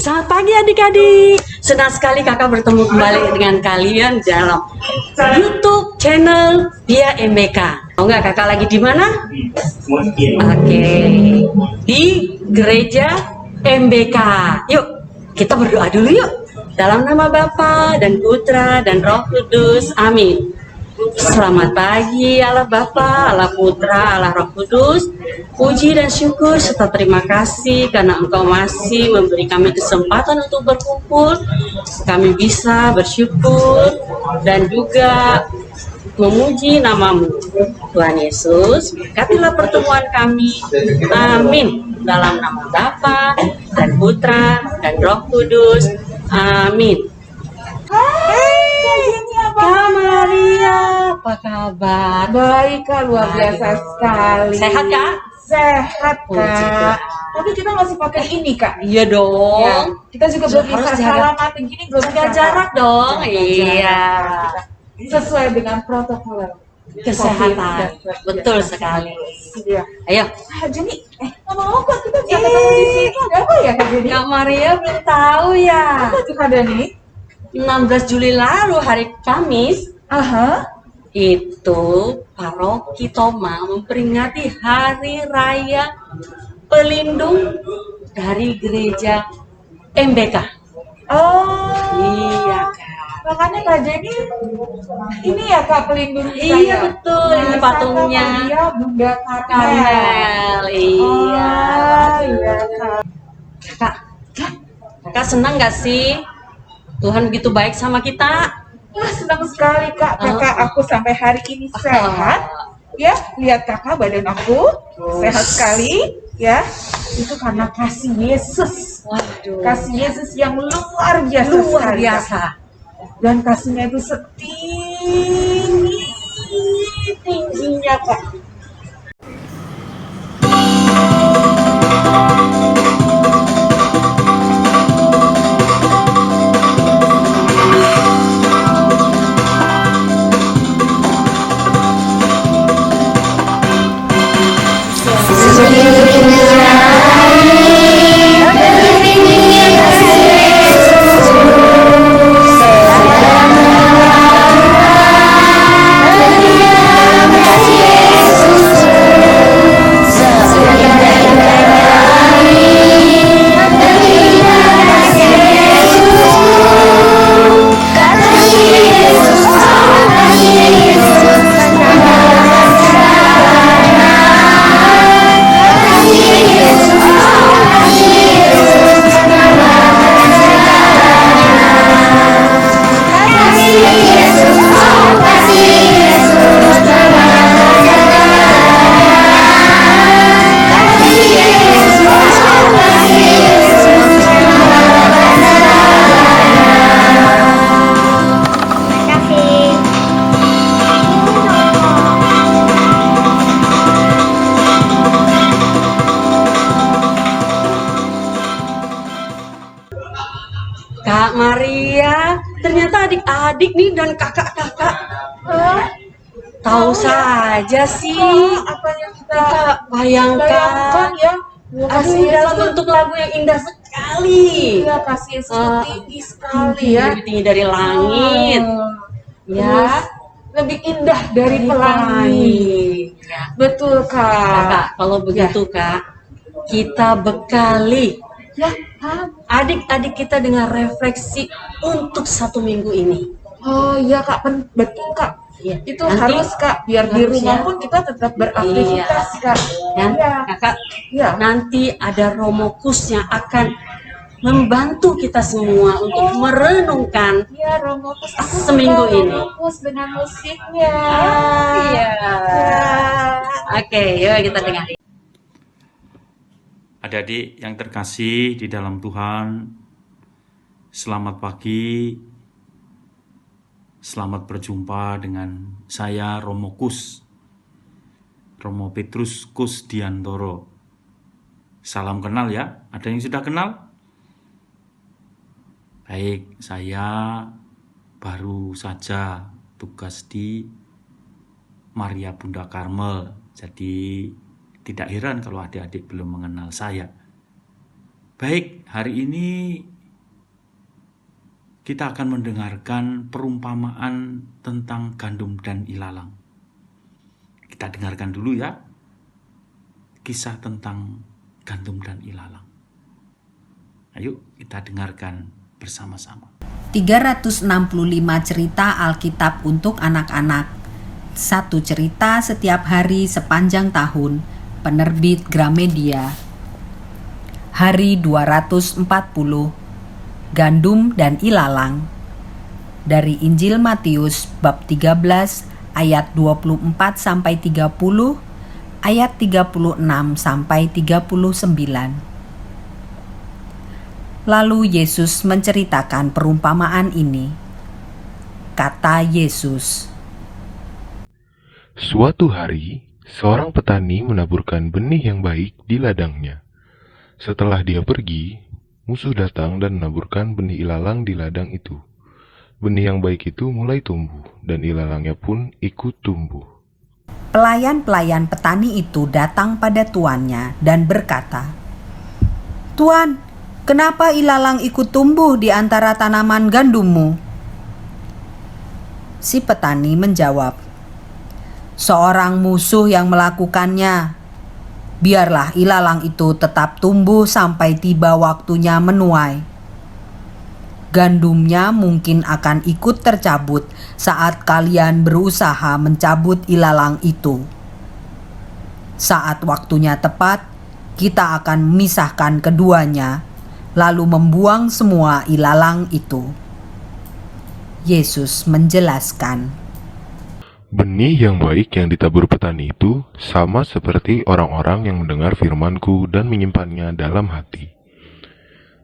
Selamat pagi adik-adik. Senang sekali kakak bertemu kembali dengan kalian dalam YouTube channel Dia MBK. Tahu nggak kakak lagi di mana? Oke, di gereja MBK. Yuk, kita berdoa dulu yuk. Dalam nama Bapa dan Putra dan Roh Kudus. Amin. Selamat pagi Allah Bapa, Allah Putra, Allah Roh Kudus. Puji dan syukur serta terima kasih karena Engkau masih memberi kami kesempatan untuk berkumpul. Kami bisa bersyukur dan juga memuji namamu. Tuhan Yesus, berkatilah pertemuan kami. Amin. Dalam nama Bapa dan Putra dan Roh Kudus. Amin. Kak Maria, apa kabar? Baik Kak, luar biasa sekali. Sehat Kak? Sehat Puji Tuhan. Kak. Tapi kita masih pakai ini Kak. Iya dong. Ya, kita juga belum Harus bisa jaga- salamatin gini, belum Jaga bisa, jarak Kak. dong. Jaga Iya. jarak. Sesuai dengan protokol Kesehatan. Betul sekali. Iya. Ayo, Kak Jenny, ngomong-ngomong Kak, kita bisa ketemu di sini. Ada apa ya Kak Jenny? Kak Maria belum tahu ya. Apa tuh Kak Dani? 16 Juli lalu hari Kamis Aha. itu Paroki Toma memperingati Hari Raya Pelindung dari Gereja MBK. Oh. Iya Kak. Makanya Kak Jenny ini ya Kak pelindung kita Iya ya? betul, ini Santa patungnya Maria Bunda Karmel. Karmel. Iya. Oh, iya Kak. Kak, kakak senang nggak sih Tuhan begitu baik sama kita? Wah, senang sekali Kak. Kakak aku sampai hari ini sehat. Ya, lihat Kakak badan aku sehat sekali. Ya, itu karena kasih Yesus. Waduh, Kasih Yesus yang luar biasa. luar sekali, biasa. Kak. Dan kasihnya itu setinggi tingginya Kak. Kak Maria, ternyata adik-adik nih dan kakak-kakak tahu saja sih. Apa yang kita Kita bayangkan bayangkan. ya? Aduh, dalam bentuk lagu yang indah sekali. Iya, kasih Yesus itu tinggi sekali Tinggi, ya. lebih tinggi dari langit. Ya, Ya, lebih indah dari pelangi. Ya. Betul Kak. Kakak, kalau begitu Kak, kita bekali Ya, Kak. adik-adik kita dengan refleksi untuk 1 minggu ini. Oh iya Kak, betul Kak. Iya. Itu Nanti harus Kak, biar di harus rumah ya. pun kita tetap beraktivitas Kak. Dan Iya. kakak, Iya. nanti ada Romokus yang akan membantu kita semua untuk merenungkan. Iya, Romokus. Aku Seminggu suka ini. Romokus dengan musiknya. Iya. Ya. Oke, yuk kita dengar. Adik-adik yang terkasih di dalam Tuhan, selamat pagi, selamat berjumpa dengan saya Romo Kus, Romo Petrus Kusdiantoro. Salam kenal ya, ada yang sudah kenal? Baik, saya baru saja tugas di Maria Bunda Karmel, jadi tidak heran kalau adik-adik belum mengenal saya. Baik, hari ini kita akan mendengarkan perumpamaan tentang gandum dan ilalang. Kita dengarkan dulu ya, kisah tentang gandum dan ilalang. Ayo kita dengarkan bersama-sama. 365 cerita Alkitab untuk anak-anak. Satu cerita setiap hari sepanjang tahun. Penerbit Gramedia. Hari 240. Gandum dan ilalang. Dari Injil Matius bab 13 ayat 24 sampai 30, ayat 36 sampai 39. Lalu Yesus menceritakan perumpamaan ini. Kata Yesus, Suatu hari, seorang petani menaburkan benih yang baik di ladangnya. Setelah dia pergi, musuh datang dan menaburkan benih ilalang di ladang itu. Benih yang baik itu mulai tumbuh, dan ilalangnya pun ikut tumbuh. pelayan-pelayan petani itu datang pada tuannya dan berkata, "Tuan, kenapa ilalang ikut tumbuh di antara tanaman gandummu?" Si petani menjawab, "Seorang musuh yang melakukannya. Biarlah ilalang itu tetap tumbuh sampai tiba waktunya menuai. Gandumnya mungkin akan ikut tercabut saat kalian berusaha mencabut ilalang itu. Saat waktunya tepat, kita akan memisahkan keduanya, lalu membuang semua ilalang itu." Yesus menjelaskan, Benih yang baik yang ditabur petani itu sama seperti orang-orang yang mendengar firman-Ku dan menyimpannya dalam hati.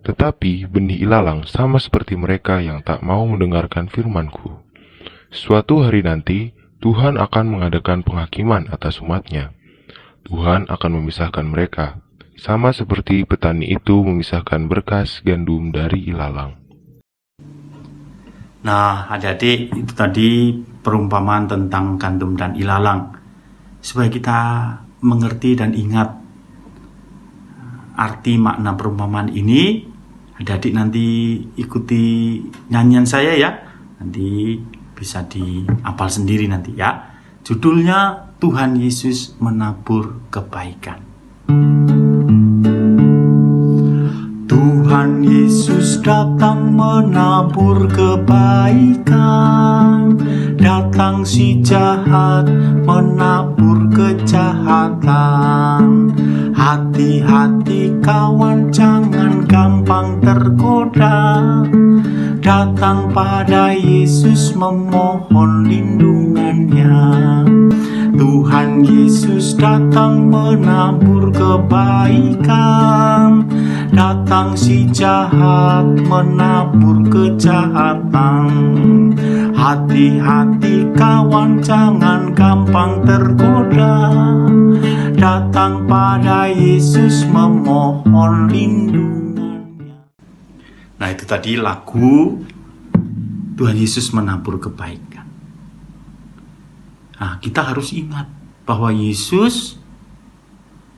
Tetapi benih ilalang sama seperti mereka yang tak mau mendengarkan firman-Ku. Suatu hari nanti, Tuhan akan mengadakan penghakiman atas umat-Nya. Tuhan akan memisahkan mereka, sama seperti petani itu memisahkan berkas gandum dari ilalang. Nah, adik-adik, itu tadi perumpamaan tentang gandum dan ilalang. Supaya kita mengerti dan ingat arti makna perumpamaan ini, adik-adik nanti ikuti nyanyian saya ya. Nanti bisa dihafal sendiri nanti ya. Judulnya Tuhan Yesus Menabur Kebaikan. Tuhan Yesus datang menabur kebaikan, datang si jahat menabur kejahatan. Hati-hati kawan, jangan gampang tergoda, datang pada Yesus memohon lindungannya. Tuhan Yesus datang menabur kebaikan, datang si jahat menabur kejahatan. Hati-hati kawan, jangan gampang tergoda, datang pada Yesus memohon lindungannya. Nah, itu tadi lagu Tuhan Yesus Menabur Kebaikan. Nah, kita harus ingat bahwa Yesus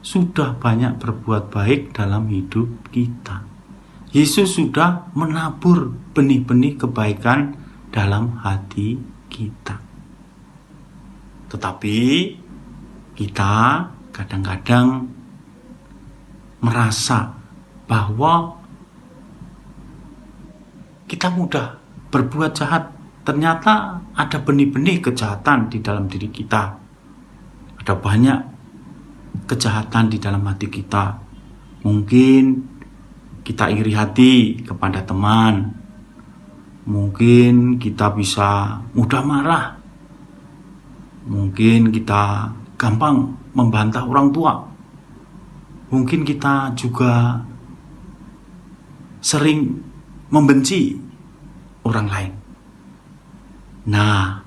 sudah banyak berbuat baik dalam hidup kita. Yesus sudah menabur benih-benih kebaikan dalam hati kita. Tetapi kita kadang-kadang merasa bahwa kita mudah berbuat jahat. Ternyata ada benih-benih kejahatan di dalam diri kita. Ada banyak kejahatan di dalam hati kita. Mungkin kita iri hati kepada teman. Mungkin kita bisa mudah marah. Mungkin kita gampang membantah orang tua. Mungkin kita juga sering membenci orang lain. Nah,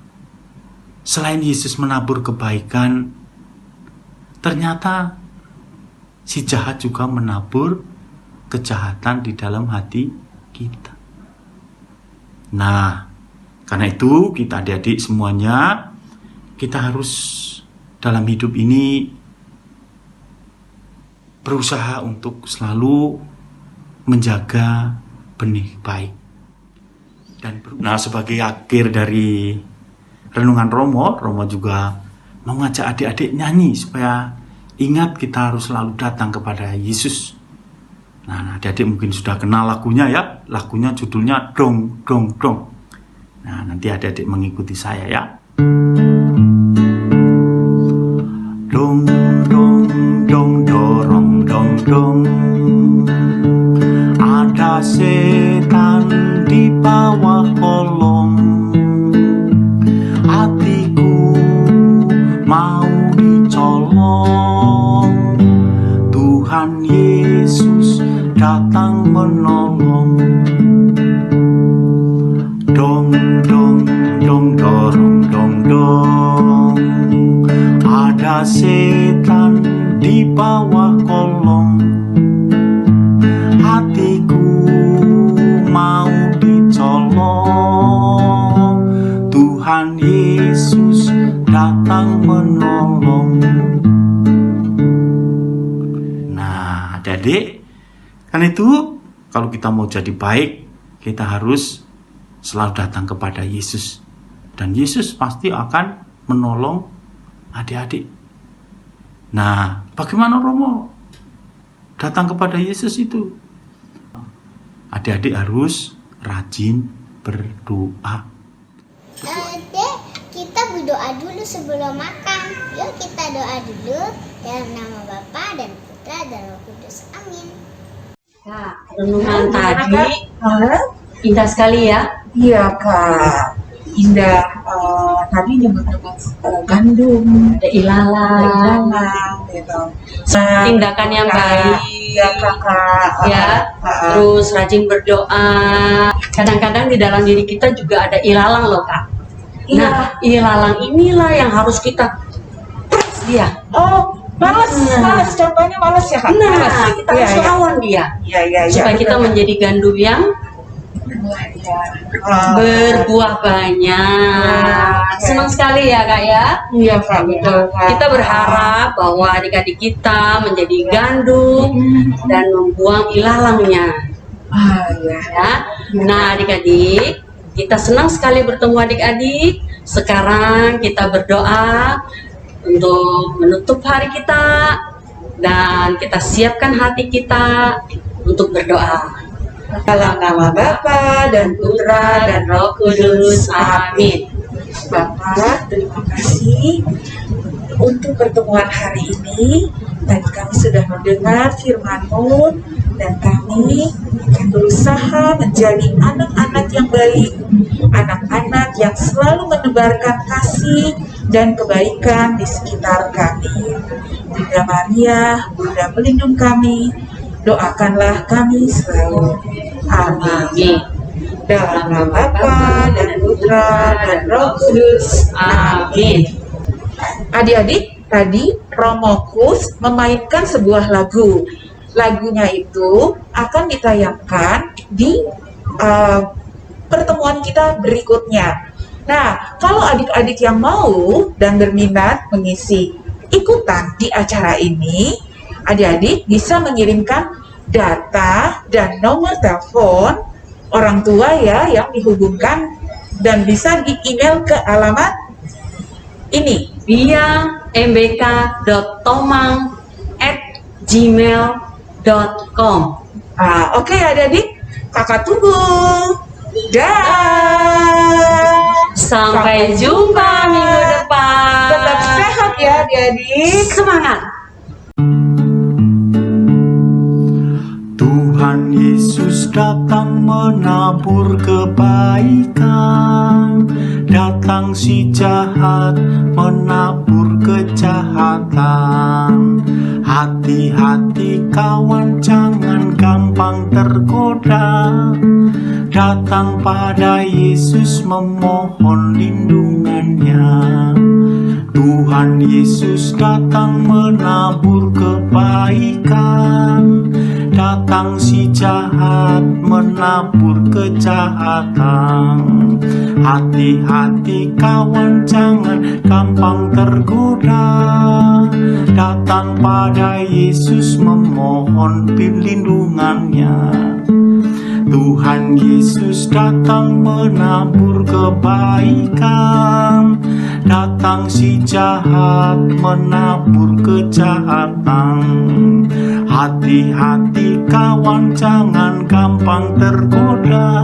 selain Yesus menabur kebaikan, ternyata si jahat juga menabur kejahatan di dalam hati kita. Nah, karena itu kita adik-adik semuanya, kita harus dalam hidup ini berusaha untuk selalu menjaga benih baik. Nah, sebagai akhir dari renungan Romo juga mau ngajak adik-adik nyanyi supaya ingat kita harus selalu datang kepada Yesus. Nah, adik-adik mungkin sudah kenal lagunya ya. Lagunya judulnya Dong Dong Dong. Nah, nanti adik-adik mengikuti saya ya. Dong dong dong dorong dong dong. Ada setan di bawah kolong. Hatiku mau dicolong. Tuhan Yesus datang menolong. Dong dong dong dorong dong dong. Ada setan di bawah kolong. Hatiku mau dicolong. Tuhan Yesus datang menolong. Nah, adik-adik, kan itu kalau kita mau jadi baik, kita harus selalu datang kepada Yesus. Dan Yesus pasti akan menolong adik-adik. Nah, bagaimana Romo datang kepada Yesus itu? Adik-adik harus rajin berdoa. Dek, kita berdoa dulu sebelum makan. Yuk kita doa dulu dalam nama Bapa dan Putra dan Roh Kudus. Amin. Kak, renungan tadi indah sekali ya. Iya kak, indah. Tadi nyebut-nyebut gandum, Ada ilalang, gitu. tindakan yang baik. Ya kakak. Ya, terus rajin berdoa. Kadang-kadang di dalam diri kita juga ada ilalang loh kak. Nah, ilalang inilah yang harus kita press dia. Oh, males. Contohnya males ya kak. Nah, Males. kita harus lawan dia Iya. supaya kita menjadi gandum yang berbuah banyak. Senang sekali ya kak ya. Iya kak, betul kak. Kita berharap bahwa adik-adik kita menjadi gandum dan membuang ilalangnya. Iya. Ya. Nah adik-adik, kita senang sekali bertemu adik-adik. Sekarang kita berdoa untuk menutup hari kita dan kita siapkan hati kita untuk berdoa. Dalam nama Bapa dan Putra dan Roh Kudus. Amin. Bapak, terima kasih untuk pertemuan hari ini. Dan kami sudah mendengar firman-Mu dan kami akan berusaha menjadi anak-anak yang baik, anak-anak yang selalu menebarkan kasih dan kebaikan di sekitar kami. Bunda Maria, Bunda pelindung kami, doakanlah kami selalu. Amin. Dalam nama Bapa dan Putra dan Roh Kudus. Amin. Adik-adik, tadi Romokus memainkan sebuah lagu. Lagunya itu akan ditayangkan di pertemuan kita berikutnya. Nah, kalau adik-adik yang mau dan berminat mengisi ikutan di acara ini, adik-adik bisa mengirimkan data dan nomor telepon orang tua ya yang dihubungkan dan bisa di-email ke alamat ini Via mbk.tomang@gmail.com. Oke adik-adik, kakak tunggu. Dah. Sampai jumpa minggu depan. Tetap sehat ya adik-adik. Semangat. Tuhan Yesus datang menabur kebaikan, datang si jahat menabur kejahatan. Hati-hati kawan, jangan gampang tergoda, datang pada Yesus memohon lindungannya. Tuhan Yesus datang menabur kebaikan, datang si jahat menabur kejahatan. Hati-hati kawan, jangan gampang tergoda, datang pada Yesus memohon perlindungannya. Tuhan Yesus datang menabur kebaikan, datang si jahat menabur kejahatan. Hati-hati kawan, jangan gampang tergoda,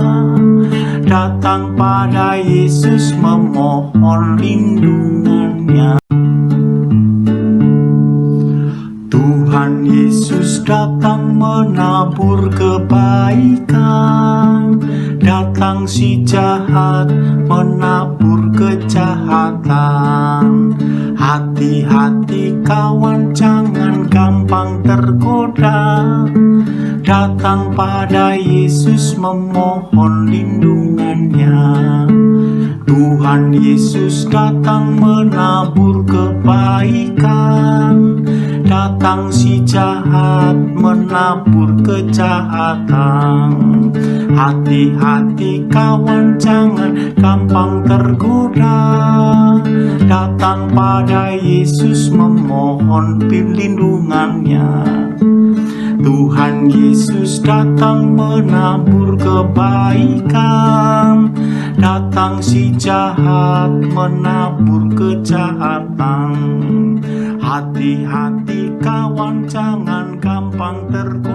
datang pada Yesus memohon lindungannya. Tuhan Yesus datang menabur kebaikan, datang si jahat menabur kejahatan. Hati-hati kawan, jangan gampang tergoda, datang pada Yesus memohon lindungannya. Tuhan Yesus datang menabur kebaikan, datang si jahat menabur kejahatan. Hati-hati kawan, jangan gampang tergoda, datang pada Yesus memohon perlindungannya. Tuhan Yesus datang menabur kebaikan, datang si jahat menabur kejahatan. Hati-hati kawan, jangan gampang tergoda,